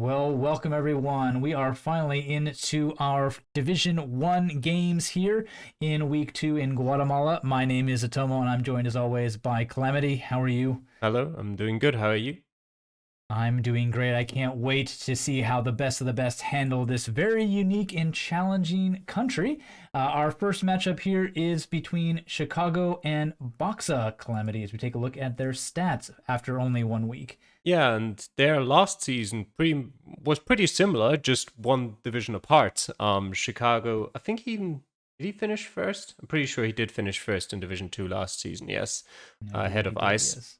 Well, welcome everyone. We are finally into our Division 1 games here in week 2 in Guatemala. My name is Atomo and I'm joined as always by Calamity. How are you? Hello, I'm doing good. How are you? I'm doing great. I can't wait to see how the best of the best handle this very unique and challenging country. Our first matchup here is between Chicago and BOKSA, Calamity, as we take a look at their stats after only 1 week. Yeah, and their last season was pretty similar, just one division apart. Chicago, I think did he finish first? I'm pretty sure he did finish first in Division 2 last season, yes, I ahead believe of he did, Ice. yes.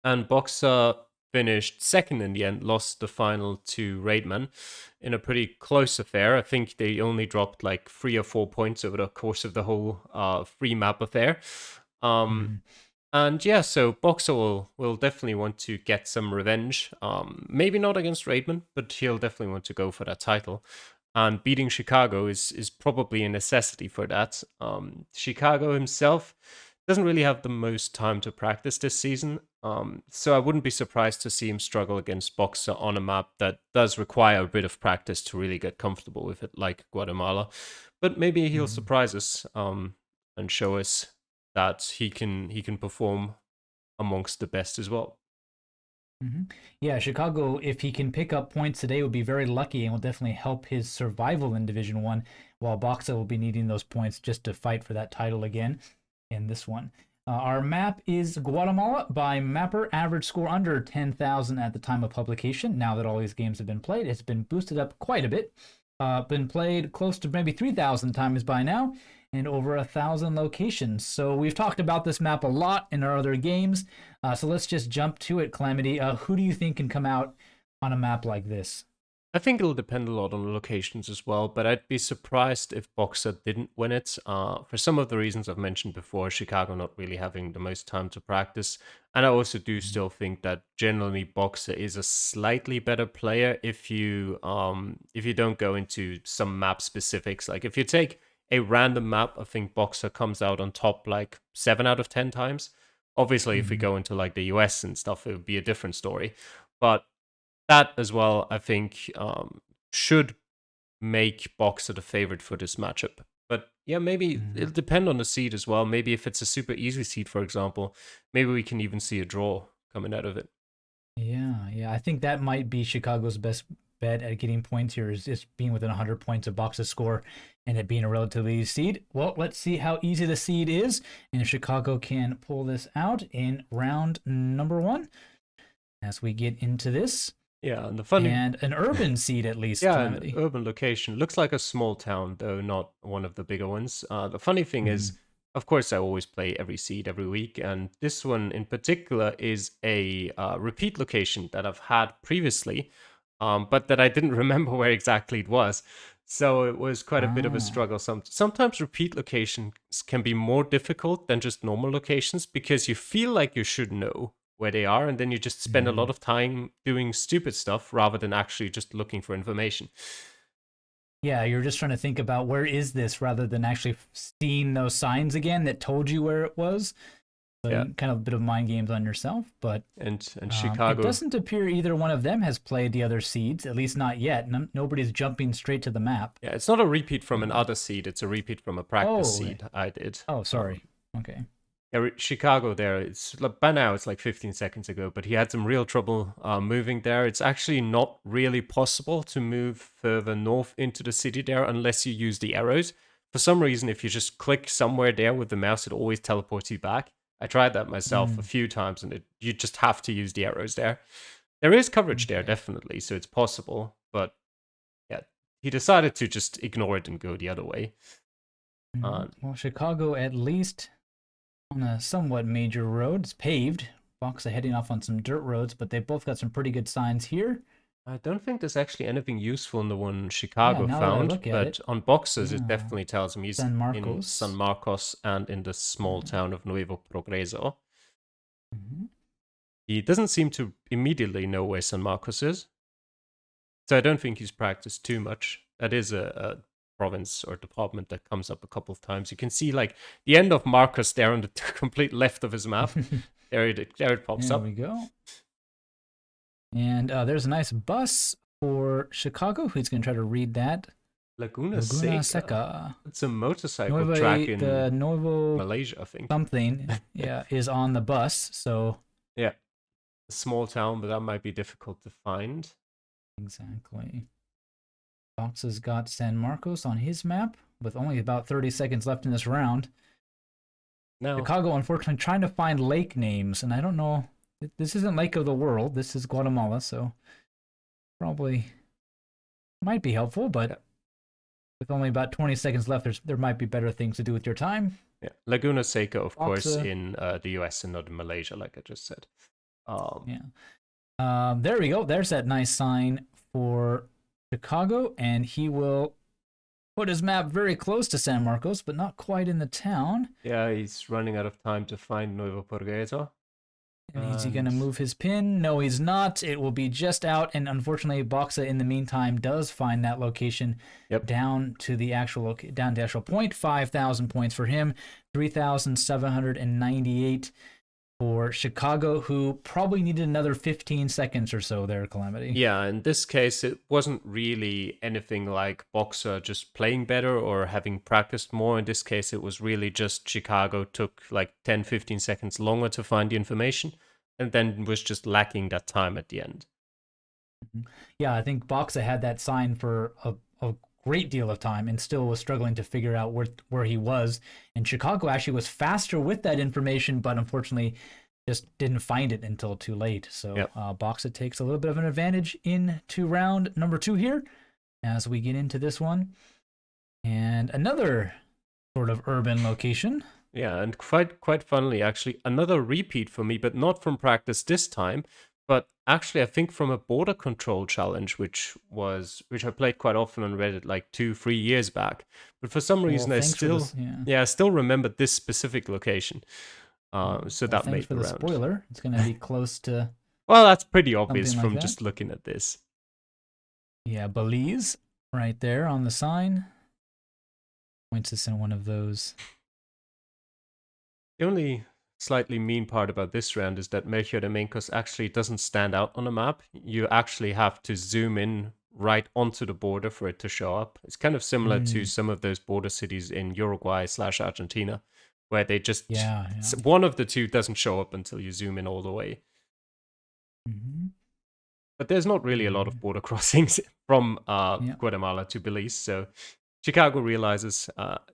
And Boxer finished second in the end, lost the final to Raidman in a pretty close affair. I think they only dropped like 3 or 4 points over the course of the whole free map affair. Um, Mhm. And yeah, so Boxer will definitely want to get some revenge. Maybe not against Raidman, but he'll definitely want to go for that title. And beating Chicago is probably a necessity for that. Chicago himself doesn't really have the most time to practice this season. So I wouldn't be surprised to see him struggle against Boxer on a map that does require a bit of practice to really get comfortable with it, like Guatemala. But maybe he'll Mhm. surprise us and show us that he can perform amongst the best as well. Yeah, Chicago, if he can pick up points today, would be very lucky and will definitely help his survival in Division 1, while Boxa will be needing those points just to fight for that title again in this one. Our map is Guatemala by mapper, average score under 10,000 at the time of publication. Now that all these games have been played, it's been boosted up quite a bit. Been played close to maybe 3,000 times by now and over 1,000 locations. So we've talked about this map a lot in our other games. So let's just jump to it, Calamity. Who do you think can come out on a map like this? I think it'll depend a lot on the locations as well, but I'd be surprised if Boxer didn't win it. For some of the reasons I've mentioned before, Chicago not really having the most time to practice. And I also do still think that generally Boxer is a slightly better player if you don't go into some map specifics. Like if you take a random map, I think Boxer comes out on top like 7 out of 10 times. Obviously, if we Mm-hmm. go into like the US and stuff, it would be a different story. But that as well, I think, should make Boxer the favorite for this matchup. But yeah, maybe Mm-hmm. it'll depend on the seed as well. Maybe if it's a super easy seed, for example, maybe we can even see a draw coming out of it. Yeah. I think that might be Chicago's best bet at getting points here is just being within 100 points of Box's score and it being a relatively easy seed. Well, let's see how easy the seed is and if Chicago can pull this out in round number 1 as we get into this. Yeah, and the funny, And an urban seed at least, yeah, an Calamity. urban location looks like a small town, though not one of the bigger ones. The funny thing is, Mhm. of course, I always play every seed every week, and this one in particular is a repeat location that I've had previously, but that I didn't remember where exactly it was. So it was quite a bit of a Ah. struggle. Sometimes repeat locations can be more difficult than just normal locations because you feel like you should know where they are, and then you just spend a lot Mhm. of time doing stupid stuff rather than actually just looking for information. Yeah, you're just trying to think about where is this rather than actually seeing those signs again that told you where it was. So Yeah, you kind of a bit of mind games on yourself, but and it Chicago. doesn't appear either one of them has played the other seeds, at least not yet. Nobody's jumping straight to the map. Yeah, it's not a repeat from Um, another seed. It's a repeat from a practice oh, seed I did. oh, sorry. Okay. Yeah, Chicago there. It's like, by now it's like 15 seconds ago, but he had some real trouble moving there. It's actually not really possible to move further north into the city there unless you use the arrows. For some reason, if you just click somewhere there with the mouse, it always teleports you back. I tried that myself a Mm, few times, and you just have to use the arrows there. There is coverage there, okay. definitely, so it's possible. But yeah, he decided to just ignore it and go the other way. Well, Chicago at least on a somewhat major road. It's paved. Bucks are heading off on some dirt roads, but they both got some pretty good signs here. I don't think there's actually anything useful in the one Yeah, Chicago now that I found, look at but it, on boxes it yeah, definitely tells him he's San in San Marcos. Marcos and in the small Uh, town of Nuevo Progreso. mhm. He doesn't seem to immediately know where San Marcos is, so I don't think he's practiced too much. That is a province or department that comes up a couple of times. You can see like the end of Marcos there on the complete left of his map. There it pops There up. we go. And there's a nice bus for Chicago. Who's going to try to read that? Laguna Laguna Seca. Seca. It's a motorcycle track in The Novo Malaysia, I think. something, yeah, is on the bus. So Yeah, a small town, but that might be difficult to find. exactly. BOKSA's got San Marcos on his map with only about 30 seconds left in this round. Now, Chicago, unfortunately, trying to find lake names, and I don't know. This isn't Lake of the World. This is Guatemala, so probably might be helpful, but yeah, with only about 20 seconds left, there might be better things to do with your time. yeah. Laguna Seca, of course, BOKSA. in the US and not in Malaysia, like I just said. Yeah. There we go. There's that nice sign for Chicago, and he will put his map very close to San Marcos, but not quite in the town. Yeah, he's running out of time to find Nuevo Porgueto. And is he going to move his pin? No, he's not. It will be just out. And unfortunately, BOKSA in the meantime does find that location down to the actual point. 5,000 points for him. 3,798 for Chicago, who probably needed another 15 seconds or so there, Calamity. Yeah, in this case, it wasn't really anything like BOKSA just playing better or having practiced more. In this case, it was really just Chicago took like 10, 15 seconds longer to find the information and then was just lacking that time at the end. Yeah, I think BOKSA had that sign for a great deal of time and still was struggling to figure out where he was. And Chicago actually was faster with that information, but unfortunately just didn't find it until too late. So BOKSA takes a little bit of an advantage into round number 2 here as we get into this one. And another sort of urban location. Yeah, and quite funnily, actually, another repeat for me, but not from practice this time, but actually I think from a border control challenge, which I played quite often on Reddit like 2-3 years back. But for some reason I still remembered this specific location. So that made the round. Spoiler. It's going to be close to. Well, that's pretty obvious from just looking at this. Yeah, Belize right there on the sign points us in one of those. The only slightly mean part about this round is that Melchior de Mencos actually doesn't stand out on a map. You actually have to zoom in right onto the border for it to show up. It's kind of similar to some of those border cities in Uruguay/Argentina, where they just one of the two doesn't show up until you zoom in all the way. But there's not really a lot of border crossings from Guatemala to Belize, so Chicago realizes,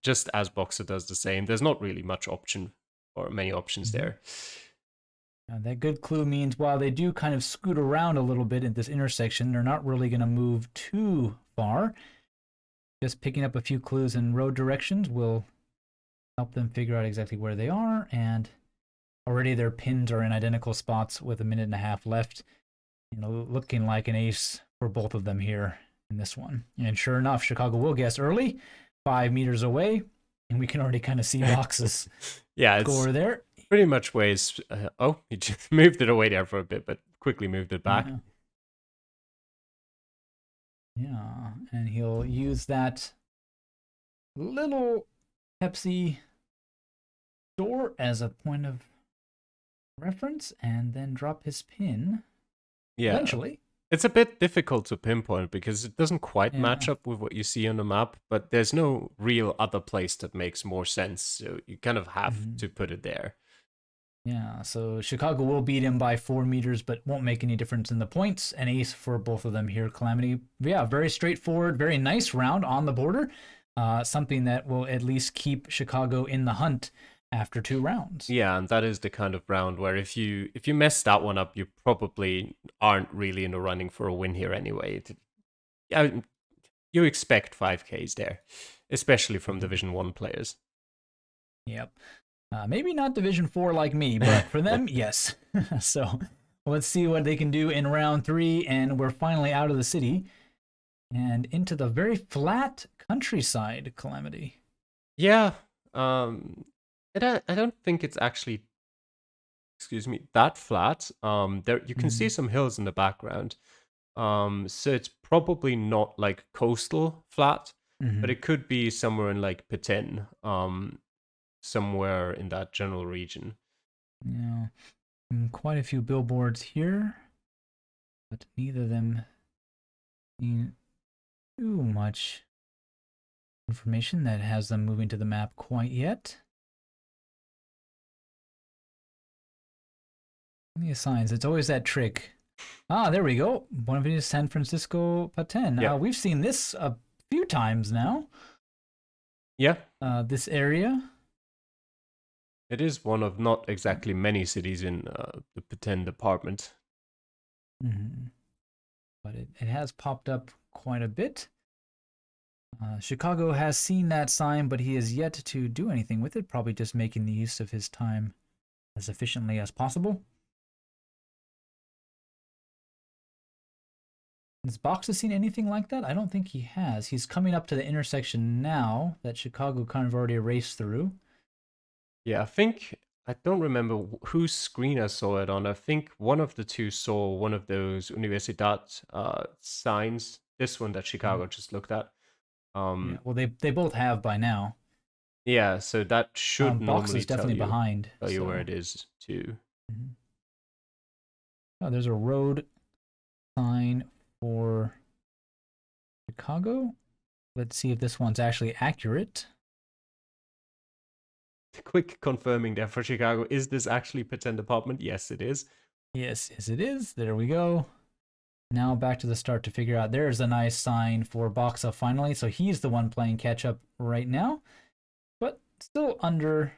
just as BOKSA does the same, there's not really much option or many options there. That good clue means while they do kind of scoot around a little bit at this intersection, they're not really going to move too far. Just picking up a few clues in road directions will help them figure out exactly where they are, and already their pins are in identical spots with a minute and a half left. Looking like an ace for both of them here in this one. And sure enough, Chicago will guess early, 5 meters away, and we can already kind of see BOKSA's score there. Pretty much ways. He just moved it away there for a bit, but quickly moved it back. Yeah, and he'll use that little Pepsi store as a point of reference and then drop his pin. Yeah. Eventually. It's a bit difficult to pinpoint because it doesn't quite match up with what you see on the map, but there's no real other place that makes more sense, so you kind of have to put it there. Yeah, so Chicago will beat him by 4 meters, but won't make any difference in the points. An ace for both of them here, Calamity. Yeah, very straightforward, very nice round on the border. Something that will at least keep Chicago in the hunt after 2 rounds. Yeah, and that is the kind of round where if you mess that one up, you probably aren't really in the running for a win here anyway. You expect 5Ks there, especially from Division 1 players. Yep. Maybe not Division 4 like me, but for them, yes. So let's see what they can do in round 3, and we're finally out of the city and into the very flat countryside, Calamity. Yeah. I don't think it's actually, that flat. There you can see some hills in the background. So it's probably not like coastal flat, but it could be somewhere in like Petén, somewhere in that general region. Yeah, and quite a few billboards here, but neither of them seen too much information that has them moving to the map quite yet. The signs. It's always that trick. Ah, there we go. Buenos San Francisco Paten. Yeah. We've seen this a few times now. Yeah. This area. It is one of not exactly many cities in the Peten department. Mm-hmm. But it has popped up quite a bit. Chicago has seen that sign, but he has yet to do anything with it, probably just making the use of his time as efficiently as possible. Has BOKSA seen anything like that? I don't think he has. He's coming up to the intersection now that Chicago kind of already raced through. Yeah, I don't remember whose screen I saw it on. I think one of the two saw one of those Universidad signs. This one that Chicago just looked at. Yeah, well, they both have by now. Yeah, so that should normally BOKSA's definitely tell behind. you where it is too. Mm-hmm. Oh, there's a road sign for Chicago. Let's see if this one's actually accurate. Quick confirming there for Chicago. Is this actually Peten department? Yes, it is. Yes, it is. There we go. Now back to the start to figure out. There's a nice sign for BOKSA finally. So he's the one playing catch up right now. But still under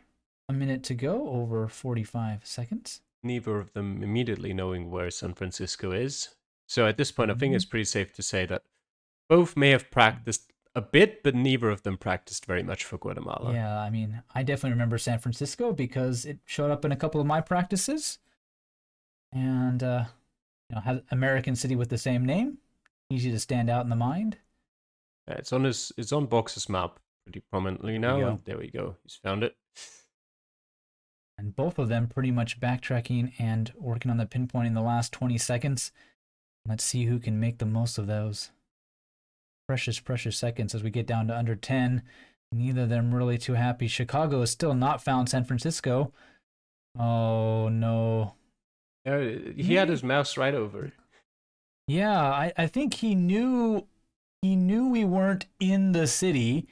a minute to go, over 45 seconds. Neither of them immediately knowing where San Francisco is. So at this point, I think it's pretty safe to say that both may have practiced a bit, but neither of them practiced very much for Guatemala. Yeah, I mean, I definitely remember San Francisco because it showed up in a couple of my practices. And, has American city with the same name. Easy to stand out in the mind. Yeah, it's on BOKSA's map pretty prominently now. There we go. He's found it. And both of them pretty much backtracking and working on the pinpoint in the last 20 seconds. Let's see who can make the most of those precious seconds as we get down to under 10. Neither of them really too happy. Chicago has still not found San Francisco. Oh, no. He had his mouse right over it. Yeah, I think he knew we weren't in the city,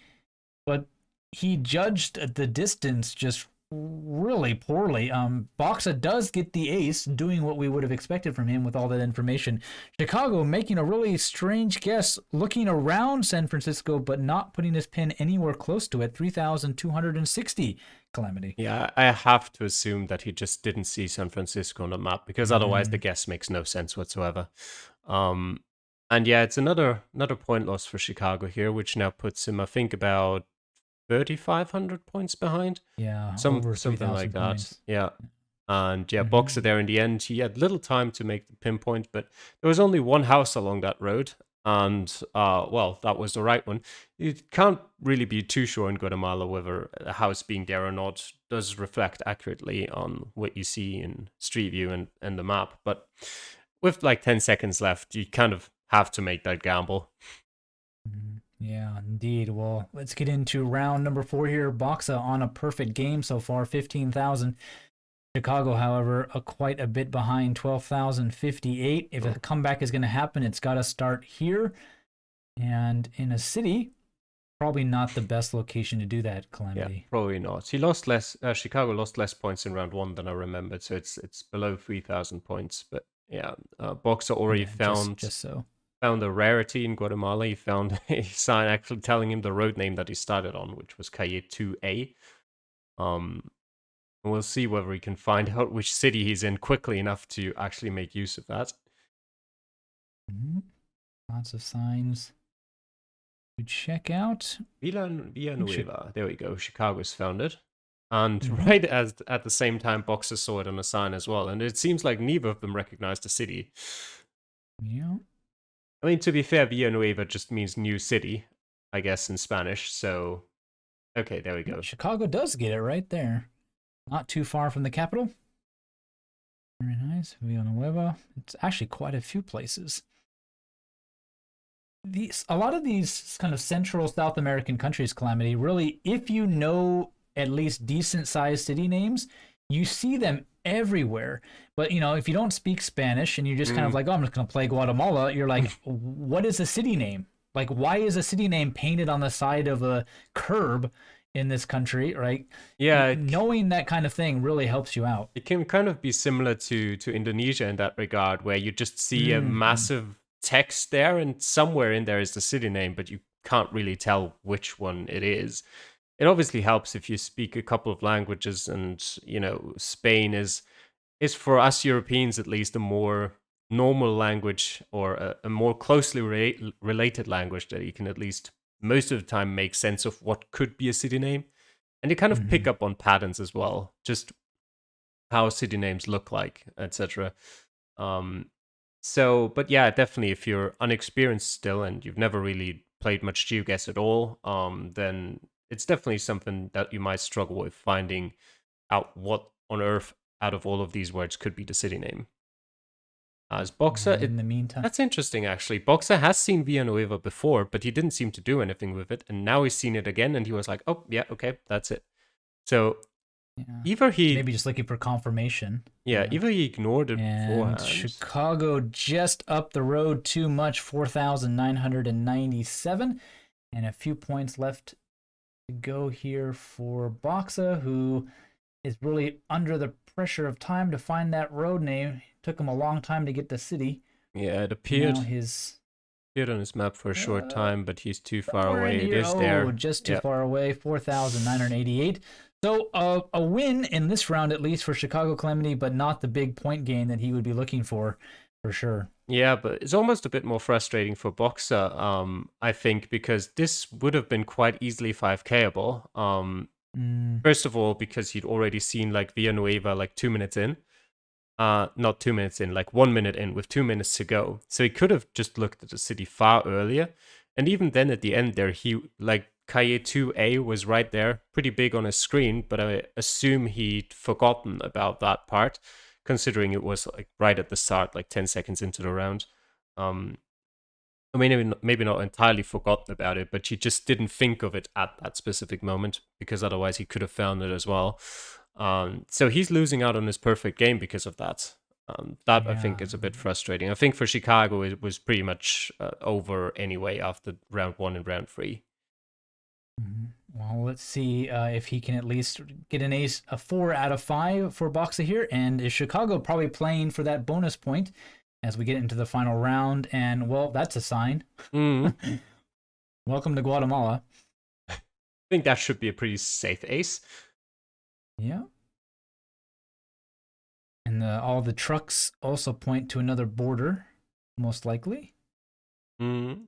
but he judged the distance just really poorly. BOKSA does get the ace, doing what we would have expected from him with all that information. Chicago making a really strange guess, looking around San Francisco, but not putting his pin anywhere close to it. 3,260, Calamity. Yeah, I have to assume that he just didn't see San Francisco on the map, because otherwise the guess makes no sense whatsoever. And yeah, it's another point loss for Chicago here, which now puts him, I think, about 3,500 points behind. Yeah, something like that. Points. Yeah. And yeah, BOKSA there in the end, he had little time to make the pinpoint, but there was only one house along that road, and well, that was the right one. You can't really be too sure in Guatemala whether a house being there or not does reflect accurately on what you see in Street View and the map, but with like 10 seconds left, you kind of have to make that gamble. Yeah, indeed. Well, let's get into round number 4 here. BOKSA on a perfect game so far, 15,000. Chicago, however, quite a bit behind, 12,058. If a comeback is going to happen, it's got to start here. And in a city, probably not the best location to do that, Calamity. Yeah, probably not. He lost less. Chicago lost less points in round 1 than I remembered, so it's below 3,000 points. But yeah, BOKSA already found a rarity in Guatemala. He found a sign actually telling him the road name that he started on, which was Calle 2A. And we'll see whether he can find out which city he's in quickly enough to actually make use of that. Lots of signs to check out. Villanueva. There we go. Chicago's found it. And right at the same time, BOKSA saw it on a sign as well. And it seems like neither of them recognized the city. Yeah. I mean, to be fair, Villanueva just means new city, I guess, in Spanish. So, okay, there we go. Chicago does get it right there. Not too far from the capital. Very nice. Villanueva. It's actually quite a few places. A lot of these kind of Central South American countries, Calamity, really, if you know at least decent-sized city names, you see them everywhere. But if you don't speak Spanish and you're just kind of Mm. like, oh, I'm just gonna play Guatemala, you're like, what is a city name? Like, why is a city name painted on the side of a curb in this country, right? Yeah, Knowing that kind of thing really helps you out. it can kind of be similar to Indonesia in that regard, where you just see a Mm-hmm. massive text there, and somewhere in there is the city name, but you can't really tell which one it is. It obviously helps if you speak a couple of languages, and Spain is for us Europeans at least a more normal language, or a more closely related language that you can at least most of the time make sense of what could be a city name. And you kind of Mm-hmm. pick up on patterns as well, just how city names look like, etc. Um, but yeah, definitely if you're unexperienced still and you've never really played much GeoGuess at all, then it's definitely something that you might struggle with finding out what on earth out of all of these words could be the city name. As BOKSA, And in the meantime, that's interesting actually. BOKSA has seen Villanueva before, but he didn't seem to do anything with it, and now he's seen it again, and he was like, "Oh yeah, okay, that's it." So yeah, either he, maybe just looking for confirmation. yeah, Yeah. either he ignored it And beforehand. Chicago just up the road too much, 4,997. And a few points left to go here for BOKSA, who is really under the pressure of time to find that road name. Took him a long time to get the city. Yeah, it Now appeared his appeared on his map for a short time, but he's too far somewhere in away. It here. is Oh, there. just too Yeah. far away. 4,988. So a win in this round, at least for Chicago Calamity, but not the big point gain that he would be looking for sure. Yeah, but it's almost a bit more frustrating for BOKSA, I think, because this would have been quite easily 5Kable. Mm, First of all, because he'd already seen like Villanueva like 2 minutes in. Not 2 minutes in, like 1 minute in with 2 minutes to go. So he could have just looked at the city far earlier. And even then at the end there, he like Calle 2A was right there, pretty big on his screen, but I assume he'd forgotten about that part, considering it was like right at the start, like 10 seconds into the round. Um, I mean, maybe not entirely forgotten about it, but he just didn't think of it at that specific moment, because otherwise he could have found it as well. So he's losing out on his perfect game because of that. That I think yeah. is a bit frustrating. I think for Chicago it was pretty much over anyway after round 1 and round 3. Mhm. Well, let's see if he can at least get an ace, a 4 out of 5 for BOKSA here. And is Chicago probably playing for that bonus point as we get into the final round? And well, that's a sign. I Welcome to Guatemala. think that should be a pretty safe ace. Yeah. And all the trucks also point to another border, most likely. Mm.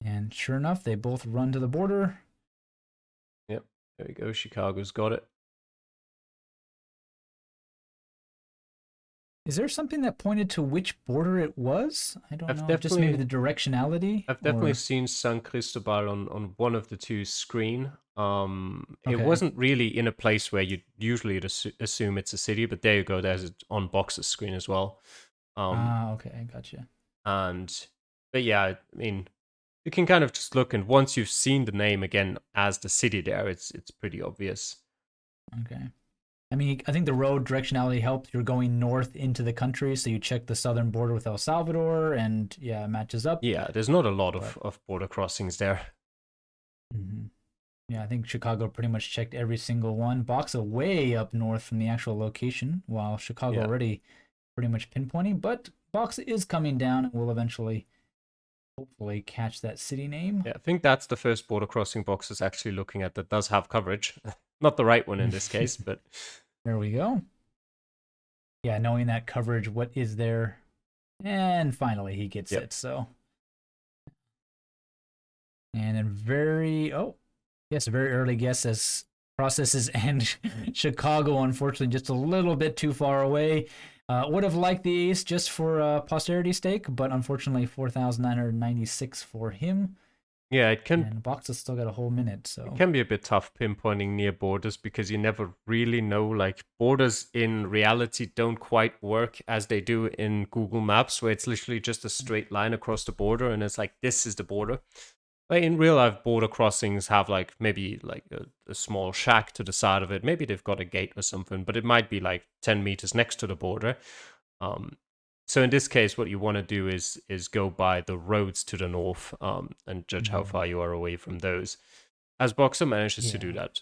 And sure enough, they both run to the border. Yep, there we go. Chicago's got it. Is there something that pointed to which border it was? I don't I've know. Just maybe definitely the directionality I've definitely or seen San Cristobal on one of the two screen. It okay. wasn't really in a place where you'd usually assume it's a city, but there you go. There's it on BOKS's screen as well. Um, Okay, I gotcha. and but yeah, I mean, you can kind of just look, and once you've seen the name again as the city there, it's pretty obvious. Okay. I mean, I think the road directionality helps. You're going north into the country, so you check the southern border with El Salvador, and yeah, it matches up. Yeah, there's not a lot But of border crossings there. mhm. Yeah, I think Chicago pretty much checked every single one. BOKSA way up north from the actual location, while Chicago Yeah. already pretty much pinpointing. But BOKSA is coming down and will eventually, hopefully, catch that city name. Yeah, I think that's the first border crossing box is actually looking at that does have coverage. Not the right one in this case, but There we go. Yeah, knowing that coverage, what is there? And finally, he gets yep. it. So, and a very, oh, yes, a very early guess as processes and Chicago, unfortunately, just a little bit too far away. Would have liked the ace just for posterity's sake, but unfortunately, 4,996 for him. Yeah, And Box has still got a whole minute, so. it can be a bit tough pinpointing near borders because you never really know. Like borders in reality don't quite work as they do in Google Maps, where it's literally just a straight line across the border, and it's like this is the border. Like in real life, border crossings have like maybe like a small shack to the side of it. Maybe they've got a gate or something, but it might be like 10 meters next to the border. So in this case, what you want to do is go by the roads to the north and judge how far you are away from those. As BOKSA manages to do that.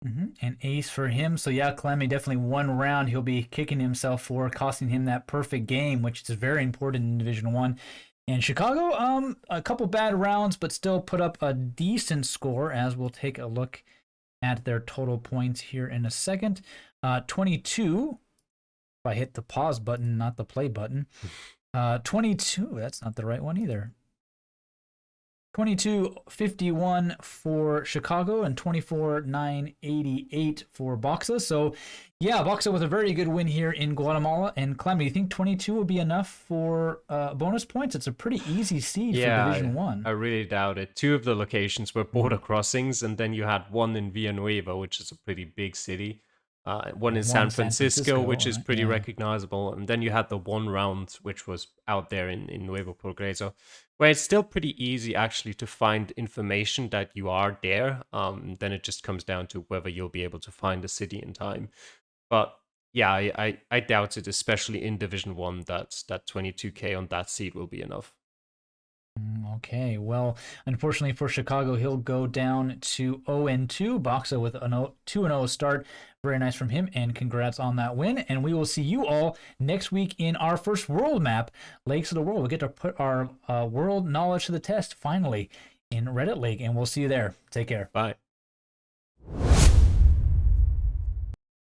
An ace for him. So yeah, Calamity definitely one round he'll be kicking himself for, costing him that perfect game, which is very important in Division 1. And Chicago, a couple bad rounds, but still put up a decent score, as we'll take a look at their total points here in a second. 22. If I hit the pause button, not the play button. 22, that's not the right one either. 22-51 for Chicago and 24-988 for BOKSA. So, yeah, BOKSA with a very good win here in Guatemala. And Clem, do you think 22 will be enough for bonus points? It's a pretty easy seed for Division 1. I really doubt it. 2 of the locations were border crossings, and then you had one in Villanueva, which is a pretty big city. One in San Francisco, which is pretty recognizable. And then you had the one round, which was out there in Nuevo Progreso, where it's still pretty easy actually to find information that you are there. Then it just comes down to whether you'll be able to find the city in time. But yeah, I doubt it, especially in Division 1, that 22k on that seed will be enough. Okay, well, unfortunately for Chicago, he'll go down to 0-2. BOKSA with a 2-0 start. Very nice from him, and congrats on that win. And we will see you all next week in our first world map, Lakes of the World. We'll get to put our world knowledge to the test finally in Reddit Lake, and we'll see you there. Take care. Bye.